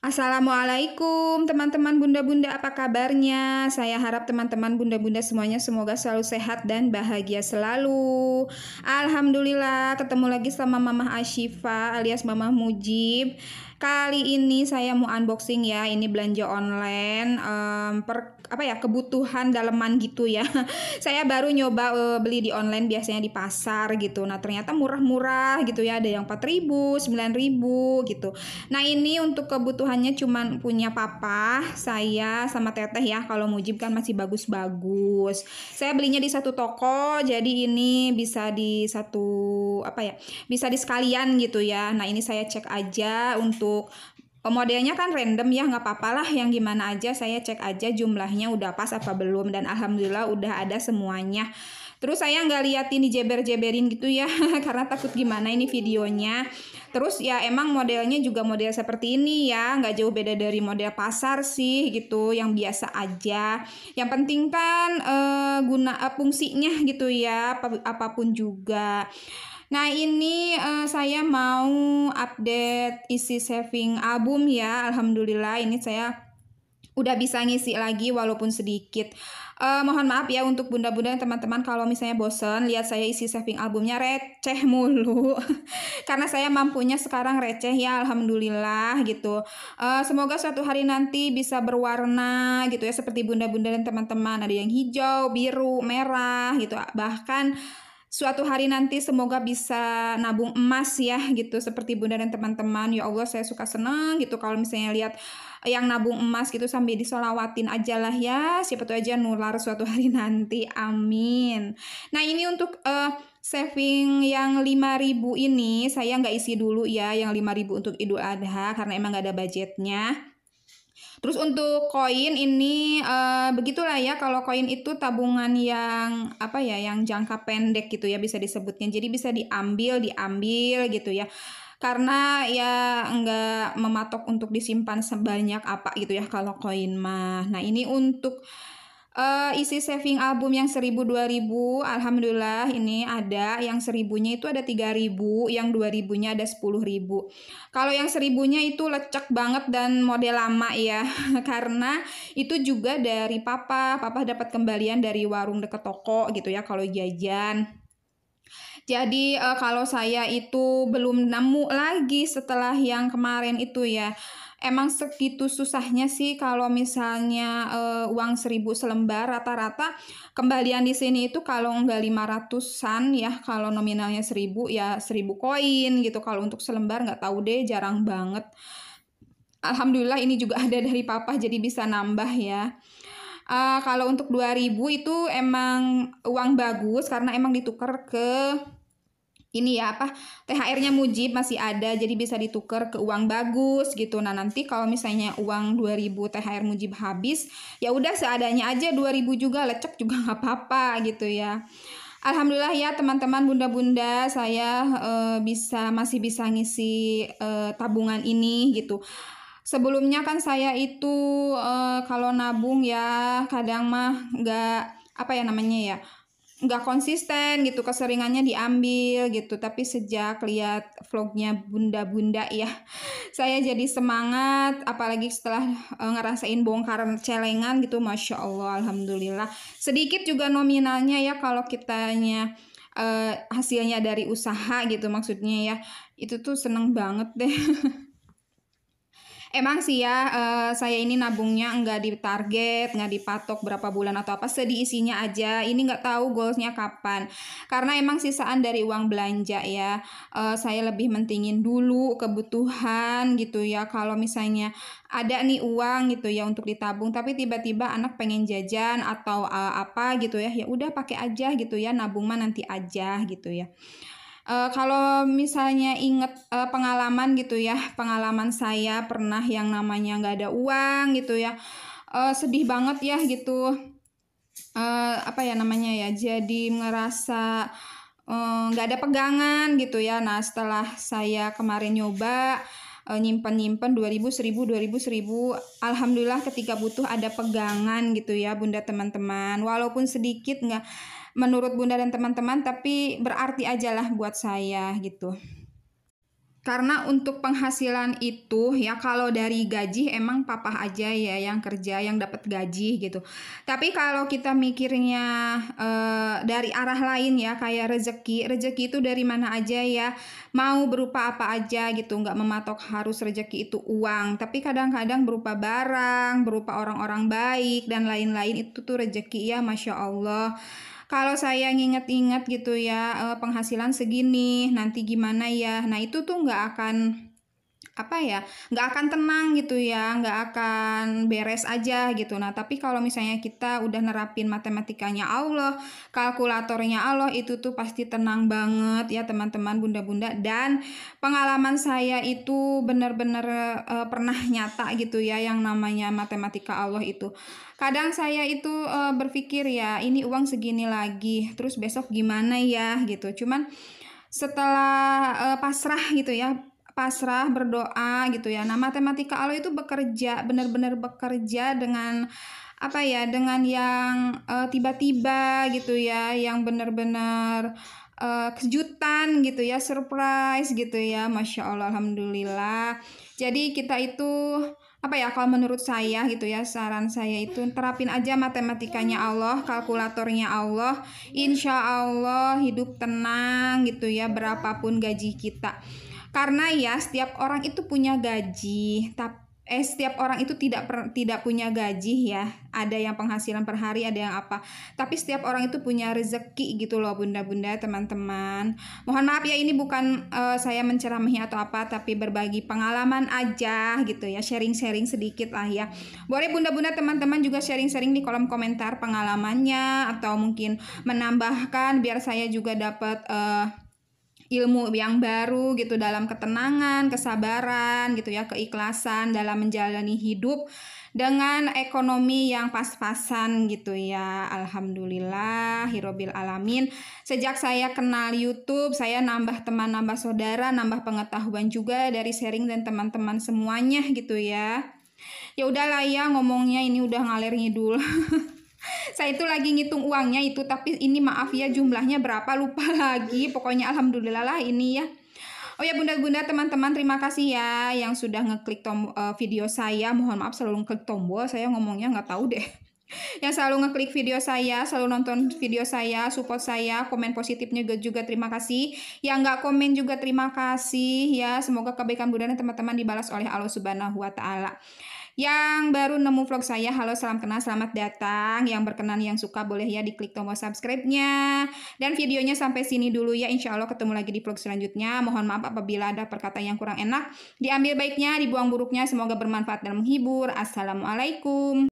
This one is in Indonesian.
Assalamualaikum teman-teman bunda-bunda, apa kabarnya? Saya harap teman-teman bunda-bunda semuanya semoga selalu sehat dan bahagia selalu. Alhamdulillah ketemu lagi sama Mamah Ashifa alias Mamah Mujib. Kali ini saya mau unboxing ya, ini belanja online kebutuhan daleman gitu ya. Saya baru nyoba beli di online, biasanya di pasar gitu. Nah, ternyata murah-murah gitu ya, ada yang 4.000, 9.000 gitu. Nah, ini untuk kebutuhannya cuman punya papa, saya sama teteh ya. Kalau Mujib kan masih bagus-bagus. Saya belinya di satu toko, jadi ini bisa di bisa di sekalian gitu ya. Nah, ini saya cek aja untuk modelnya kan random ya, nggak apa-apa lah yang gimana aja, saya cek aja jumlahnya udah pas apa belum, dan alhamdulillah udah ada semuanya. Terus saya nggak liatin dijeber-jeberin gitu ya karena takut gimana ini videonya. Terus ya emang modelnya juga model seperti ini ya, nggak jauh beda dari model pasar sih gitu, yang biasa aja. Yang penting kan fungsinya gitu ya, apapun juga. Nah, ini saya mau update isi saving album ya. Alhamdulillah ini saya udah bisa ngisi lagi walaupun sedikit. Mohon maaf ya untuk bunda-bunda dan teman-teman kalau misalnya bosen lihat saya isi saving albumnya receh mulu. Karena saya mampunya sekarang receh ya, alhamdulillah gitu. Semoga suatu hari nanti bisa berwarna gitu ya, seperti bunda-bunda dan teman-teman. Ada yang hijau, biru, merah gitu. Bahkan suatu hari nanti semoga bisa nabung emas ya gitu, seperti bunda dan teman-teman. Ya Allah, saya suka seneng gitu kalau misalnya lihat yang nabung emas gitu, sambil disolawatin aja lah ya, siapa tahu aja nular suatu hari nanti, amin. Nah, ini untuk saving yang 5.000 ini saya nggak isi dulu ya, yang 5.000 untuk Idul Adha karena emang nggak ada budgetnya. Terus untuk koin ini begitulah ya, kalau koin itu tabungan yang yang jangka pendek gitu ya bisa disebutnya. Jadi bisa diambil gitu ya. Karena ya nggak mematok untuk disimpan sebanyak apa gitu ya kalau koin mah. Nah, ini untuk isi saving album yang 1.000, 2.000, alhamdulillah ini ada yang 1.000-nya itu ada 3.000, yang 2.000-nya ada 10.000. Kalau yang 1.000-nya itu lecek banget dan model lama ya, karena itu juga dari papa dapat kembalian dari warung deket toko gitu ya kalau jajan. Jadi kalau saya itu belum nemu lagi setelah yang kemarin itu ya. Emang segitu susahnya sih kalau misalnya uang 1.000 selembar, rata-rata kembalian di sini itu kalau enggak 500-an ya, kalau nominalnya 1.000 ya 1.000 koin gitu. Kalau untuk selembar nggak tahu deh, jarang banget. Alhamdulillah ini juga ada dari papa jadi bisa nambah ya. Kalau untuk 2.000 itu emang uang bagus karena emang ditukar ke ini ya THR-nya Mujib masih ada, jadi bisa ditukar ke uang bagus gitu. Nah, nanti kalau misalnya uang 2.000 THR Mujib habis, ya udah seadanya aja 2.000 juga, lecek juga nggak apa-apa gitu ya. Alhamdulillah ya teman-teman bunda-bunda, saya masih bisa ngisi tabungan ini gitu. Sebelumnya kan saya itu kalau nabung ya kadang mah nggak konsisten gitu, keseringannya diambil gitu. Tapi sejak lihat vlognya bunda-bunda ya, saya jadi semangat, apalagi setelah ngerasain bongkar celengan gitu, Masya Allah, alhamdulillah. Sedikit juga nominalnya ya kalau kitanya hasilnya dari usaha gitu, maksudnya ya, itu tuh seneng banget deh. Emang sih ya, saya ini nabungnya nggak ditarget, nggak dipatok berapa bulan atau apa, sediisinya aja. Ini nggak tahu goalsnya kapan. Karena emang sisaan dari uang belanja ya, saya lebih mentingin dulu kebutuhan gitu ya. Kalau misalnya ada nih uang gitu ya untuk ditabung, tapi tiba-tiba anak pengen jajan atau apa gitu ya, ya udah pakai aja gitu ya, nabung mah nanti aja gitu ya. Kalau misalnya inget pengalaman gitu ya, pengalaman saya pernah yang namanya nggak ada uang gitu ya, sedih banget ya gitu. Jadi ngerasa nggak ada pegangan gitu ya. Nah, setelah saya kemarin nyoba nyimpen 2.000, 1.000, 2.000, 1.000, alhamdulillah ketika butuh ada pegangan gitu ya bunda teman-teman, walaupun sedikit, nggak menurut bunda dan teman-teman, tapi berarti aja lah buat saya gitu. Karena untuk penghasilan itu ya kalau dari gaji emang papa aja ya yang kerja yang dapat gaji gitu. Tapi kalau kita mikirnya dari arah lain ya kayak rezeki, rezeki itu dari mana aja ya, mau berupa apa aja gitu, nggak mematok harus rezeki itu uang. Tapi kadang-kadang berupa barang, berupa orang-orang baik dan lain-lain itu tuh rezeki ya, masya Allah. Kalau saya nginget-inget gitu ya, penghasilan segini, nanti gimana ya. Nah, itu tuh nggak akan apa ya, nggak akan tenang gitu ya, nggak akan beres aja gitu. Nah, tapi kalau misalnya kita udah nerapin matematikanya Allah, kalkulatornya Allah, itu tuh pasti tenang banget ya teman-teman, bunda-bunda. Dan pengalaman saya itu benar-benar pernah nyata gitu ya, yang namanya matematika Allah itu. Kadang saya itu berpikir ya, ini uang segini lagi, terus besok gimana ya gitu. Cuman setelah pasrah gitu ya, pasrah berdoa gitu ya. Nah, matematika Allah itu bekerja, benar-benar bekerja dengan apa ya, dengan yang tiba-tiba gitu ya, yang benar-benar kejutan gitu ya, surprise gitu ya. Masya Allah, alhamdulillah. Jadi kita itu apa ya, kalau menurut saya gitu ya, saran saya itu terapin aja matematikanya Allah, kalkulatornya Allah, insya Allah hidup tenang gitu ya, berapapun gaji kita. Karena ya setiap orang itu punya gaji, setiap orang itu tidak punya gaji ya. Ada yang penghasilan per hari, ada yang apa. Tapi setiap orang itu punya rezeki gitu loh, bunda-bunda, teman-teman. Mohon maaf ya, ini bukan saya menceramahi atau apa, tapi berbagi pengalaman aja gitu ya, sharing-sharing sedikit lah ya. Boleh bunda-bunda, teman-teman juga sharing-sharing di kolom komentar pengalamannya atau mungkin menambahkan biar saya juga dapat ilmu yang baru gitu dalam ketenangan, kesabaran gitu ya, keikhlasan dalam menjalani hidup dengan ekonomi yang pas-pasan gitu ya. Alhamdulillah hirobil alamin. Sejak saya kenal YouTube, saya nambah teman, nambah saudara, nambah pengetahuan juga dari sharing dan teman-teman semuanya gitu ya. Ya udahlah ya, ngomongnya ini udah ngalir ngidul. Saya itu lagi ngitung uangnya itu, tapi ini maaf ya jumlahnya berapa lupa lagi. Pokoknya alhamdulillah lah ini ya. Oh ya bunda-bunda, teman-teman, terima kasih ya yang sudah ngeklik video saya. Mohon maaf selalu ngeklik tombol, saya ngomongnya nggak tahu deh. Yang selalu ngeklik video saya, selalu nonton video saya, support saya, komen positifnya juga terima kasih. Yang nggak komen juga terima kasih ya. Semoga kebaikan bunda dan teman-teman dibalas oleh Allah Subhanahu wa Ta'ala. Yang baru nemu vlog saya, halo, salam kenal, selamat datang. Yang berkenan, yang suka boleh ya diklik tombol subscribe-nya. Dan videonya sampai sini dulu ya. Insya Allah ketemu lagi di vlog selanjutnya. Mohon maaf apabila ada perkataan yang kurang enak. Diambil baiknya, dibuang buruknya. Semoga bermanfaat dan menghibur. Assalamualaikum.